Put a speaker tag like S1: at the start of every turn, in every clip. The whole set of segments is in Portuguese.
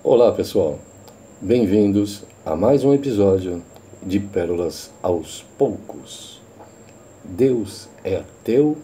S1: Olá pessoal, bem-vindos a mais um episódio de Pérolas aos Poucos. Deus é ateu?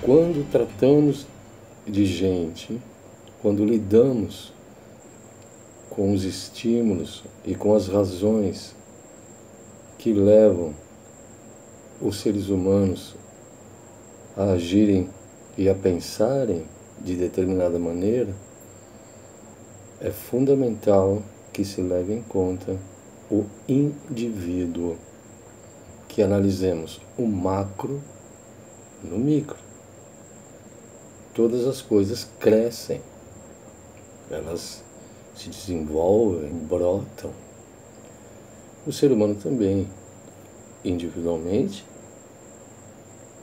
S1: Quando tratamos de gente, quando lidamos com os estímulos e com as razões que levam os seres humanos a agirem e a pensarem de determinada maneira, é fundamental que se leve em conta o indivíduo, que analisemos o macro no micro. Todas as coisas crescem, elas se desenvolvem, brotam. O ser humano também, individualmente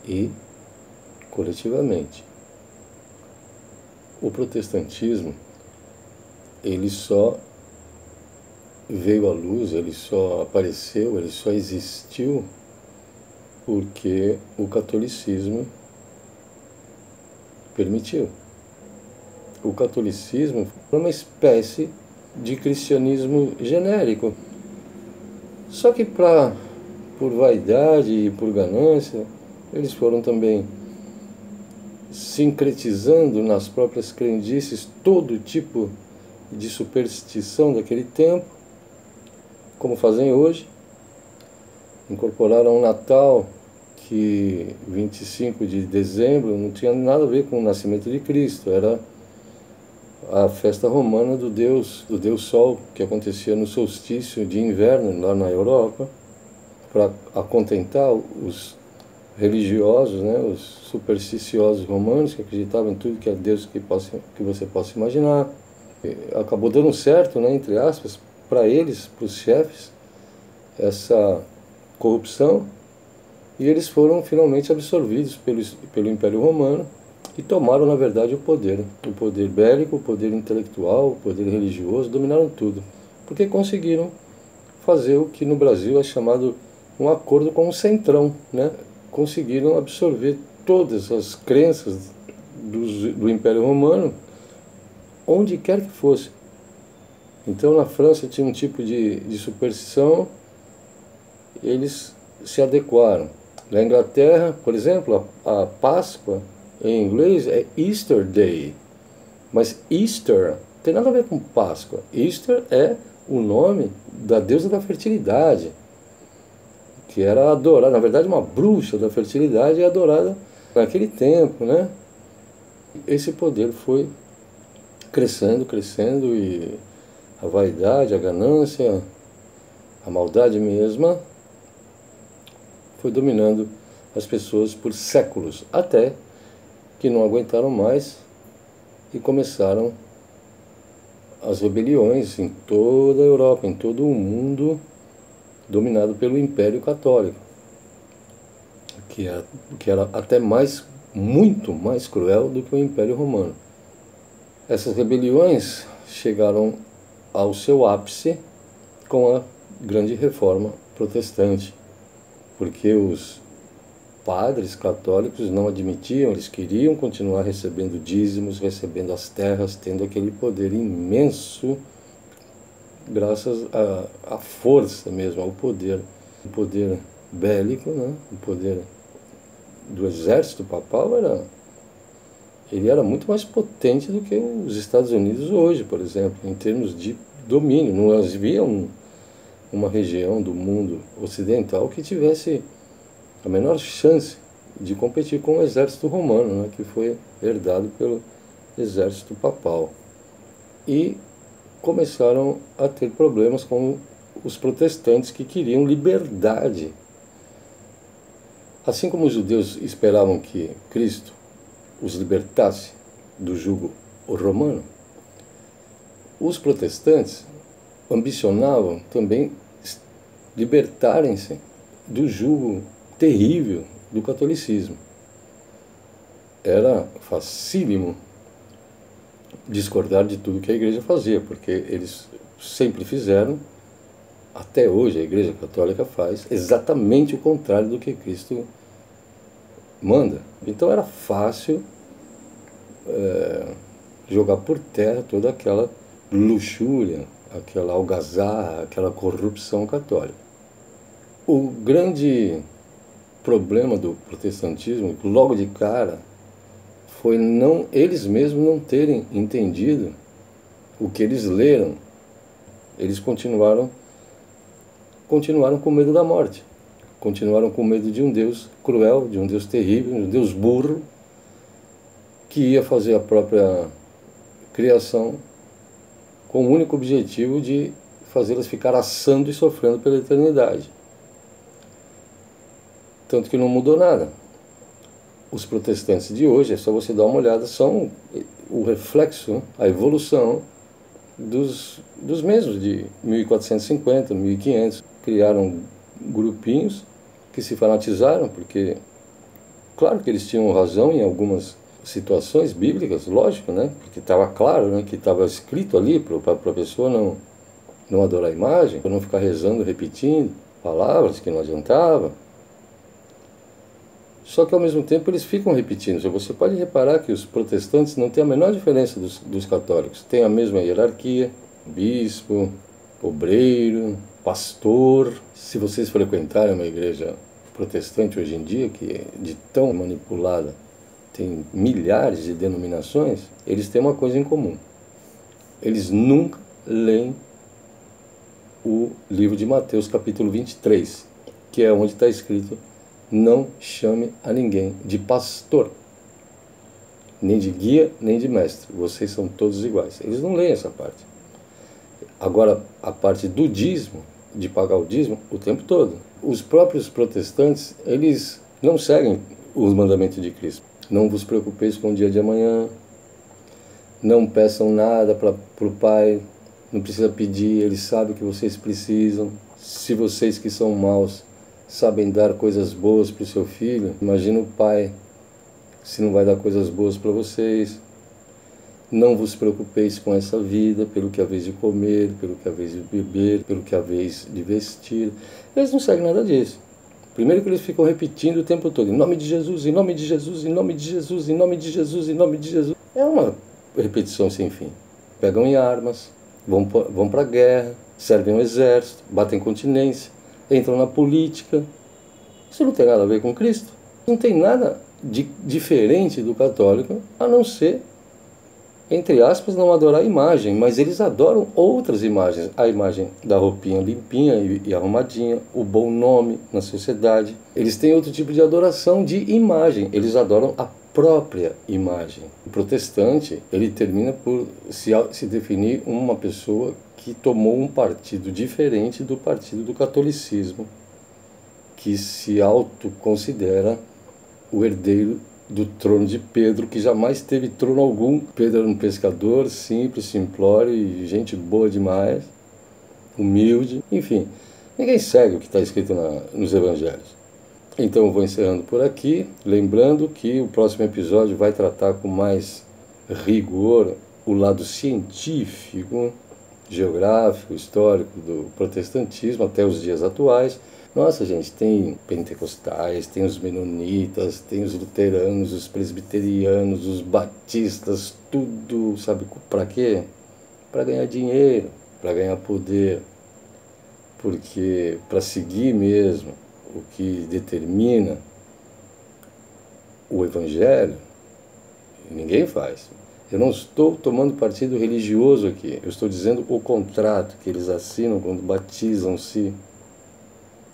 S1: e coletivamente. O protestantismo, ele só veio à luz, ele só apareceu, ele só existiu porque o catolicismo permitiu. O catolicismo foi uma espécie de cristianismo genérico. Só que por vaidade e por ganância, eles foram também sincretizando nas próprias crendices todo tipo de superstição daquele tempo, como fazem hoje. Incorporaram o Natal, que 25 de dezembro não tinha nada a ver com o nascimento de Cristo, era a festa romana do Deus Sol, que acontecia no solstício de inverno lá na Europa, para acontentar os religiosos, né, os supersticiosos romanos, que acreditavam em tudo que é Deus que você possa imaginar. Acabou dando certo, né, entre aspas, para eles, para os chefes, essa corrupção. E eles foram finalmente absorvidos pelo Império Romano e tomaram, na verdade, o poder bélico, o poder intelectual, o poder religioso, dominaram tudo, porque conseguiram fazer o que no Brasil é chamado um acordo com o Centrão, né? Conseguiram absorver todas as crenças do Império Romano, onde quer que fosse. Então, na França tinha um tipo de superstição, eles se adequaram. Na Inglaterra, por exemplo, a Páscoa em inglês é Easter Day, mas Easter não tem nada a ver com Páscoa. Easter é o nome da deusa da fertilidade, que era adorada, na verdade uma bruxa da fertilidade, é adorada naquele tempo, né? Esse poder foi crescendo, crescendo, e a vaidade, a ganância, a maldade mesma foi dominando as pessoas por séculos, até que não aguentaram mais e começaram as rebeliões em toda a Europa, em todo o mundo, dominado pelo Império Católico, que era até muito mais cruel do que o Império Romano. Essas rebeliões chegaram ao seu ápice com a Grande Reforma Protestante, porque os padres católicos não admitiam, eles queriam continuar recebendo dízimos, recebendo as terras, tendo aquele poder imenso, graças à força mesmo, ao poder, o poder bélico, né? O poder do exército papal ele era muito mais potente do que os Estados Unidos hoje, por exemplo, em termos de domínio. Não havia uma região do mundo ocidental que tivesse a menor chance de competir com o exército romano, né, que foi herdado pelo exército papal. E começaram a ter problemas com os protestantes, que queriam liberdade. Assim como os judeus esperavam que Cristo os libertasse do jugo romano, os protestantes ambicionavam também libertarem-se do jugo terrível do catolicismo. Era facílimo discordar de tudo que a Igreja fazia, porque eles sempre fizeram, até hoje a Igreja Católica faz, exatamente o contrário do que Cristo manda. Então era fácil jogar por terra toda aquela luxúria, aquela algazarra, aquela corrupção católica. O grande problema do protestantismo, logo de cara, foi eles mesmos não terem entendido o que eles leram. Eles continuaram com medo da morte, continuaram com medo de um Deus cruel, de um Deus terrível, de um Deus burro, que ia fazer a própria criação com o único objetivo de fazê-las ficar assando e sofrendo pela eternidade. Tanto que não mudou nada. Os protestantes de hoje, é só você dar uma olhada, são o reflexo, a evolução dos mesmos de 1450, 1500. Criaram grupinhos que se fanatizaram, porque, claro que eles tinham razão em algumas situações bíblicas, lógico, né? Porque estava claro, né? Que estava escrito ali para a pessoa não adorar a imagem, para não ficar rezando, repetindo palavras que não adiantava. Só que ao mesmo tempo eles ficam repetindo. Você pode reparar que os protestantes não têm a menor diferença dos católicos. Tem a mesma hierarquia, bispo, obreiro, pastor. Se vocês frequentarem uma igreja protestante hoje em dia, que é de tão manipulada, tem milhares de denominações, eles têm uma coisa em comum. Eles nunca leem o livro de Mateus, capítulo 23, que é onde está escrito: não chame a ninguém de pastor, nem de guia, nem de mestre. Vocês são todos iguais. Eles não leem essa parte. Agora, a parte do dízimo, de pagar o dízimo, o tempo todo. Os próprios protestantes, eles não seguem os mandamentos de Cristo. Não vos preocupeis com o dia de amanhã, não peçam nada para o Pai, não precisa pedir, Ele sabe o que vocês precisam. Se vocês que são maus sabem dar coisas boas para o seu filho, imagina o Pai se não vai dar coisas boas para vocês. Não vos preocupeis com essa vida, pelo que haveis de comer, pelo que haveis de beber, pelo que haveis de vestir. Eles não seguem nada disso. Primeiro que eles ficam repetindo o tempo todo: em nome de Jesus, em nome de Jesus, em nome de Jesus, em nome de Jesus, em nome de Jesus. É uma repetição sem fim. Pegam em armas, vão para a guerra, servem ao exército, batem continência, entram na política. Isso não tem nada a ver com Cristo. Não tem nada de diferente do católico, a não ser, entre aspas, não adorar a imagem, mas eles adoram outras imagens. A imagem da roupinha limpinha e arrumadinha, o bom nome na sociedade. Eles têm outro tipo de adoração de imagem, eles adoram a própria imagem. O protestante, ele termina por se definir uma pessoa que tomou um partido diferente do partido do catolicismo, que se autoconsidera o herdeiro do trono de Pedro, que jamais teve trono algum. Pedro era um pescador simples, simplório e gente boa demais, humilde, enfim. Ninguém segue o que está escrito nos evangelhos. Então eu vou encerrando por aqui, lembrando que o próximo episódio vai tratar com mais rigor o lado científico, geográfico, histórico do protestantismo até os dias atuais. Nossa, gente, tem pentecostais, tem os menonitas, tem os luteranos, os presbiterianos, os batistas, tudo, sabe para quê? Para ganhar dinheiro, para ganhar poder. Porque para seguir mesmo o que determina o Evangelho, ninguém faz. Eu não estou tomando partido religioso aqui, eu estou dizendo o contrato que eles assinam quando batizam-se.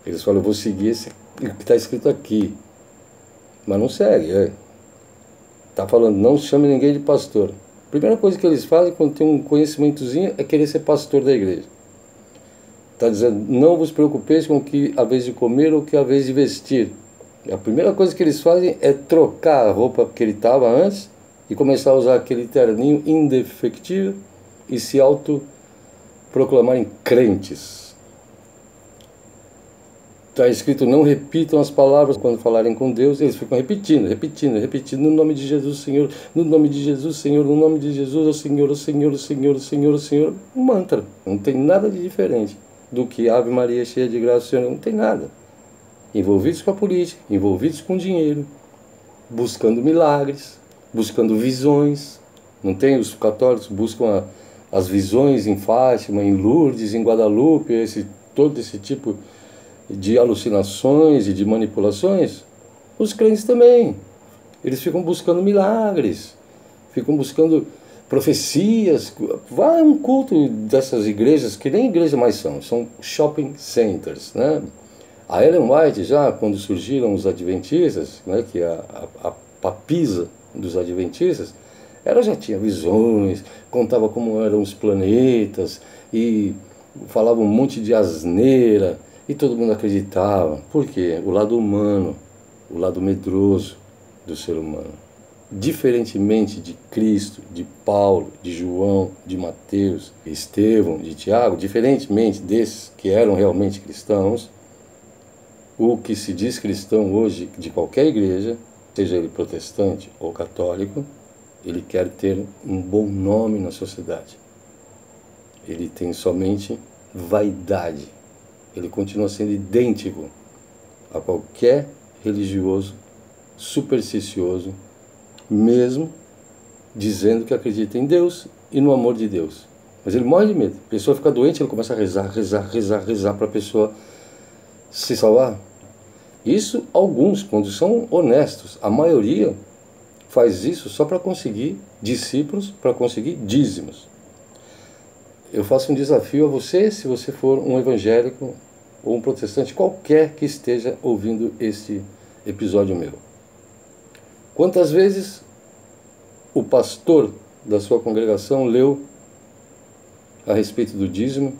S1: Eles falam: eu vou seguir o que está escrito aqui. Mas não segue. Está falando: não chame ninguém de pastor. A primeira coisa que eles fazem quando tem um conhecimentozinho é querer ser pastor da igreja. Está dizendo: não vos preocupeis com o que haveis de comer ou o que haveis de vestir. A primeira coisa que eles fazem é trocar a roupa que ele estava antes e começar a usar aquele terninho indefectível e se autoproclamarem crentes. Está escrito: não repitam as palavras quando falarem com Deus. Eles ficam repetindo, no nome de Jesus, Senhor, no nome de Jesus, Senhor, no nome de Jesus, o Senhor, o Senhor, o Senhor, o Senhor, o Senhor. Um mantra. Não tem nada de diferente do que Ave Maria cheia de graça, Senhor. Não tem nada. Envolvidos com a política, envolvidos com dinheiro, buscando milagres, buscando visões. Não tem? Os católicos buscam as visões em Fátima, em Lourdes, em Guadalupe, todo esse tipo de alucinações e de manipulações. Os crentes também. Eles ficam buscando milagres, ficam buscando profecias. Vai um culto dessas igrejas, que nem igreja mais são shopping centers, né? A Ellen White, já quando surgiram os adventistas, né, que é a papisa dos adventistas, ela já tinha visões, contava como eram os planetas e falava um monte de asneira e todo mundo acreditava. Por quê? O lado humano, o lado medroso do ser humano. Diferentemente de Cristo, de Paulo, de João, de Mateus, de Estevão, de Tiago, diferentemente desses que eram realmente cristãos, o que se diz cristão hoje de qualquer igreja, seja ele protestante ou católico, ele quer ter um bom nome na sociedade. Ele tem somente vaidade. Ele continua sendo idêntico a qualquer religioso supersticioso, mesmo dizendo que acredita em Deus e no amor de Deus. Mas ele morre de medo. A pessoa fica doente, ele começa a rezar para a pessoa se salvar. Isso alguns, quando são honestos. A maioria faz isso só para conseguir discípulos, para conseguir dízimos. Eu faço um desafio a você, se você for um evangélico ou um protestante, qualquer que esteja ouvindo este episódio meu. Quantas vezes o pastor da sua congregação leu a respeito do dízimo?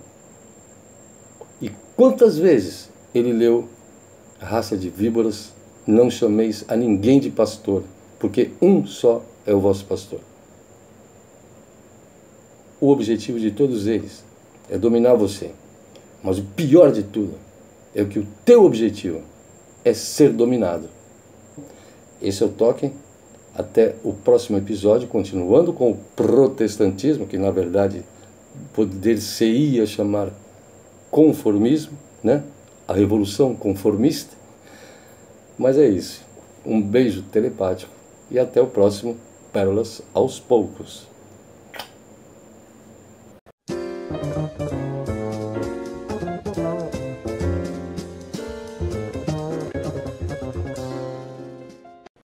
S1: E quantas vezes ele leu: raça de víboras, não chameis a ninguém de pastor, porque um só é o vosso pastor. O objetivo de todos eles é dominar você. Mas o pior de tudo é que o teu objetivo é ser dominado. Esse é o toque. Até o próximo episódio, continuando com o protestantismo, que na verdade poder-se-ia chamar conformismo, né? A revolução conformista. Mas é isso. Um beijo telepático e até o próximo Pérolas aos Poucos.